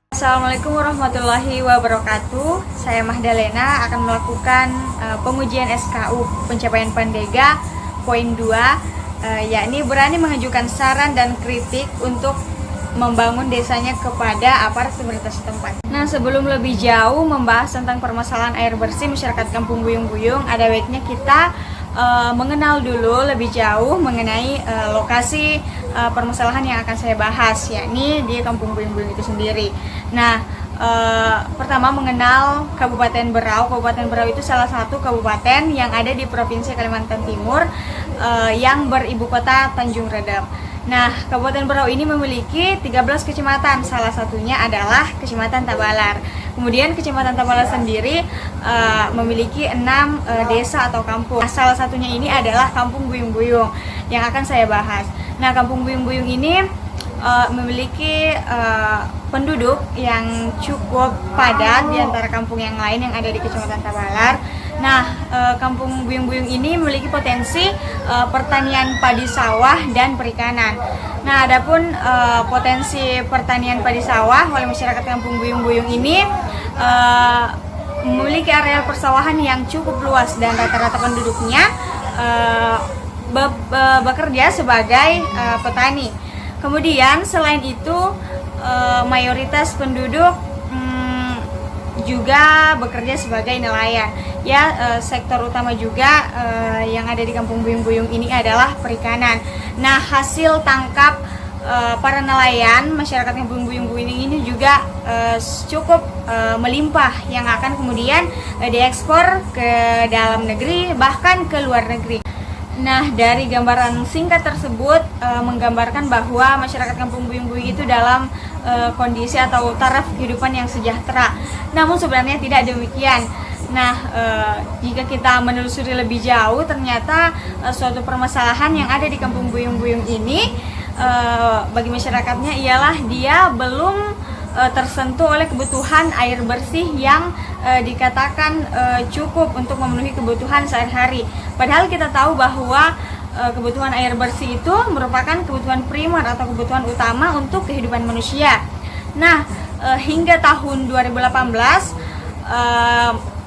Assalamualaikum warahmatullahi wabarakatuh. Saya Mahdalena akan melakukan pengujian SKU pencapaian Pandega poin 2, yakni berani mengajukan saran dan kritik untuk membangun desanya kepada aparat pemerintah setempat. Nah, sebelum lebih jauh membahas tentang permasalahan air bersih masyarakat Kampung Buyung-Buyung, ada baiknya kita mengenal dulu lebih jauh mengenai lokasi permasalahan yang akan saya bahas, yakni di Kampung Buyung-Buyung itu sendiri. Nah, pertama mengenal Kabupaten Berau. Kabupaten Berau itu salah satu kabupaten yang ada di Provinsi Kalimantan Timur yang beribu kota Tanjung Redep. Nah, Kabupaten Berau ini memiliki 13 kecamatan, salah satunya adalah Kecamatan Tabalar. Kemudian Kecamatan Tabalar sendiri memiliki 6 desa atau kampung. Nah, salah satunya ini adalah Kampung Buyung-Buyung yang akan saya bahas. Nah, Kampung Buyung-Buyung ini memiliki penduduk yang cukup padat di antara kampung yang lain yang ada di Kecamatan Tabalar. Nah, Kampung Buyung-Buyung ini memiliki potensi pertanian padi sawah dan perikanan. Nah, adapun potensi pertanian padi sawah oleh masyarakat Kampung Buyung-Buyung ini memiliki area persawahan yang cukup luas dan rata-rata penduduknya bekerja sebagai petani. Kemudian selain itu mayoritas penduduk juga bekerja sebagai nelayan. Ya, sektor utama juga yang ada di Kampung Buyung-Buyung ini adalah perikanan. Nah, hasil tangkap para nelayan masyarakat Kampung Buyung-Buyung ini juga cukup melimpah yang akan kemudian diekspor ke dalam negeri bahkan ke luar negeri. Nah, dari gambaran singkat tersebut menggambarkan bahwa masyarakat Kampung Buyung-Buyung itu dalam kondisi atau taraf kehidupan yang sejahtera. Namun sebenarnya tidak demikian. Nah, jika kita menelusuri lebih jauh, ternyata suatu permasalahan yang ada di Kampung Buyung-Buyung ini bagi masyarakatnya ialah dia belum tersentuh oleh kebutuhan air bersih yang dikatakan cukup untuk memenuhi kebutuhan sehari-hari. Padahal kita tahu bahwa kebutuhan air bersih itu merupakan kebutuhan primer atau kebutuhan utama untuk kehidupan manusia. Nah, hingga tahun 2018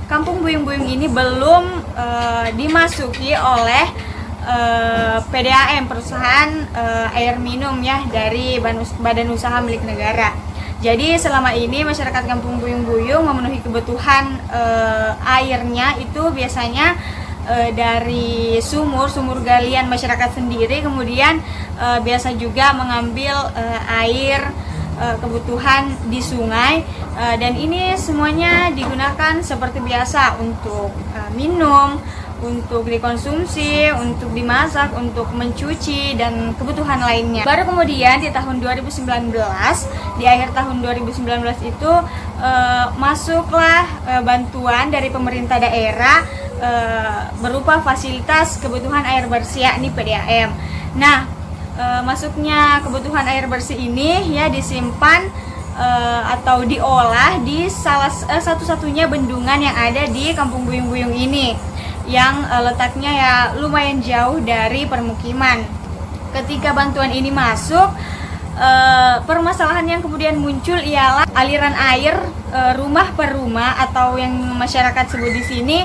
Kampung Buyung-Buyung ini belum dimasuki oleh PDAM, perusahaan air minum ya dari Badan Usaha Milik Negara. Jadi selama ini masyarakat Kampung Buyung-Buyung memenuhi kebutuhan airnya itu biasanya dari sumur galian masyarakat sendiri, kemudian biasa juga mengambil air kebutuhan di sungai, dan ini semuanya digunakan seperti biasa untuk minum, untuk dikonsumsi, untuk dimasak, untuk mencuci, dan kebutuhan lainnya. Baru kemudian di tahun 2019, di akhir tahun 2019 itu masuklah bantuan dari pemerintah daerah berupa fasilitas kebutuhan air bersih, yakni PDAM. Nah, masuknya kebutuhan air bersih ini ya disimpan atau diolah di satu-satunya bendungan yang ada di Kampung Buyung-Buyung ini, yang letaknya ya lumayan jauh dari permukiman. Ketika bantuan ini masuk, permasalahan yang kemudian muncul ialah aliran air rumah per rumah, atau yang masyarakat sebut di sini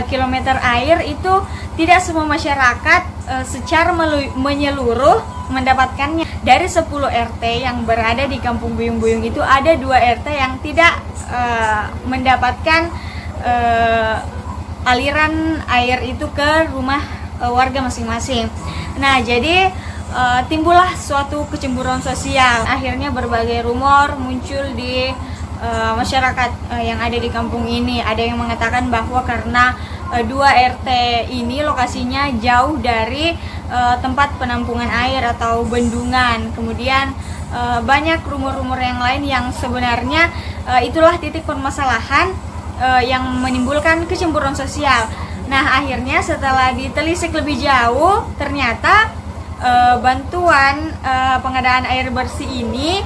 kilometer air itu tidak semua masyarakat secara menyeluruh mendapatkannya. Dari 10 RT yang berada di Kampung Buyung-Buyung itu ada 2 RT yang tidak mendapatkan aliran air itu ke rumah warga masing-masing. Nah, jadi timbullah suatu kecemburuan sosial. Akhirnya berbagai rumor muncul di masyarakat yang ada di kampung ini. Ada yang mengatakan bahwa karena 2 RT ini lokasinya jauh dari tempat penampungan air atau bendungan. Kemudian banyak rumor-rumor yang lain yang sebenarnya itulah titik permasalahan yang menimbulkan kecemburuan sosial. Nah, akhirnya setelah ditelisik lebih jauh, ternyata bantuan pengadaan air bersih ini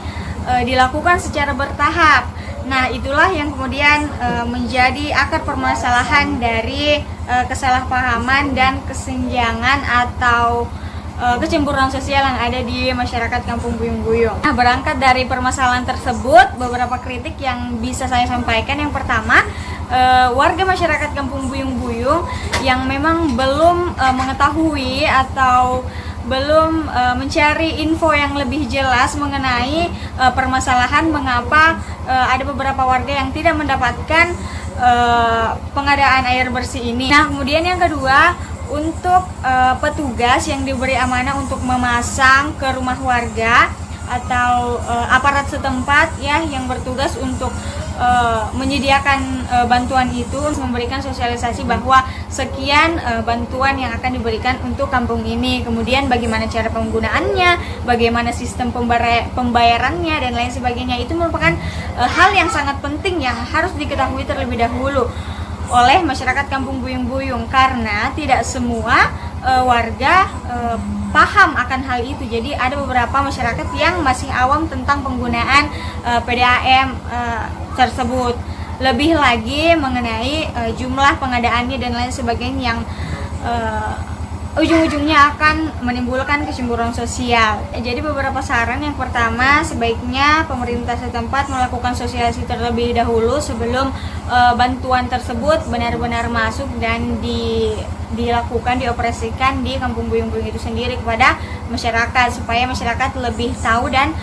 dilakukan secara bertahap. Nah, itulah yang kemudian menjadi akar permasalahan dari kesalahpahaman dan kesenjangan atau kecemburuan sosial yang ada di masyarakat Kampung Buyung-Buyung. Nah, berangkat dari permasalahan tersebut, beberapa kritik yang bisa saya sampaikan. Yang pertama, warga masyarakat Kampung Buyung-Buyung yang memang belum mengetahui atau belum mencari info yang lebih jelas mengenai permasalahan mengapa ada beberapa warga yang tidak mendapatkan pengadaan air bersih ini. Nah, kemudian yang kedua, untuk petugas yang diberi amanah untuk memasang ke rumah warga atau aparat setempat ya yang bertugas untuk menyediakan bantuan itu, memberikan sosialisasi bahwa sekian bantuan yang akan diberikan untuk kampung ini, kemudian bagaimana cara penggunaannya, bagaimana sistem pembayarannya dan lain sebagainya. Itu merupakan hal yang sangat penting yang harus diketahui terlebih dahulu oleh masyarakat Kampung Buyung-Buyung, karena tidak semua warga paham akan hal itu. Jadi ada beberapa masyarakat yang masih awam tentang penggunaan PDAM tersebut, lebih lagi mengenai jumlah pengadaannya dan lain sebagainya yang ujung-ujungnya akan menimbulkan kecemburuan sosial. Jadi beberapa saran. Yang pertama, sebaiknya pemerintah setempat melakukan sosialisasi terlebih dahulu sebelum bantuan tersebut benar-benar masuk dan dilakukan, dioperasikan di Kampung Buyung-Buyung itu sendiri kepada masyarakat, supaya masyarakat lebih tahu dan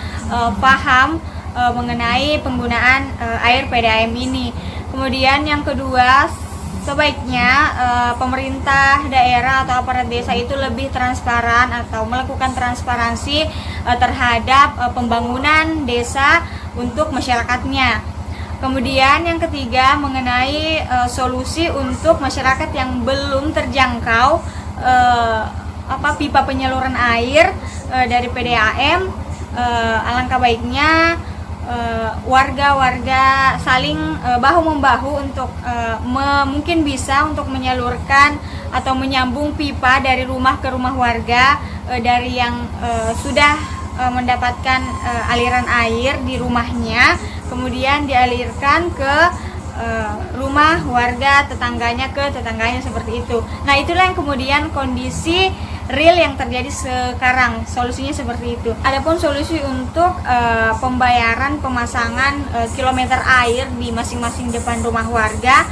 paham mengenai penggunaan air PDAM ini. Kemudian yang kedua, sebaiknya pemerintah daerah atau aparat desa itu lebih transparan atau melakukan transparansi terhadap pembangunan desa untuk masyarakatnya. Kemudian yang ketiga, mengenai solusi untuk masyarakat yang belum terjangkau pipa penyaluran air dari PDAM, alangkah baiknya warga-warga saling bahu-membahu untuk mungkin bisa untuk menyalurkan atau menyambung pipa dari rumah ke rumah warga, dari yang sudah mendapatkan aliran air di rumahnya, kemudian dialirkan ke rumah warga tetangganya, ke tetangganya, seperti itu. Nah, itulah yang kemudian kondisi real yang terjadi sekarang. Solusinya seperti itu. Adapun solusi untuk pembayaran pemasangan kilometer air di masing-masing depan rumah warga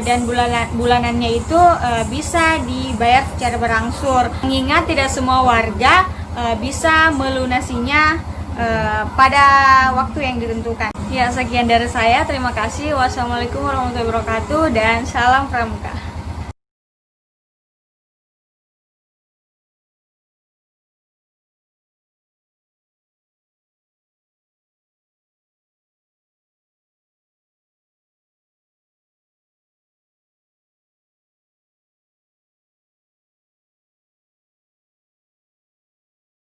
dan bulanannya itu bisa dibayar secara berangsur. Mengingat tidak semua warga bisa melunasinya pada waktu yang ditentukan. Ya, sekian dari saya. Terima kasih. Wassalamualaikum warahmatullahi wabarakatuh dan salam pramuka.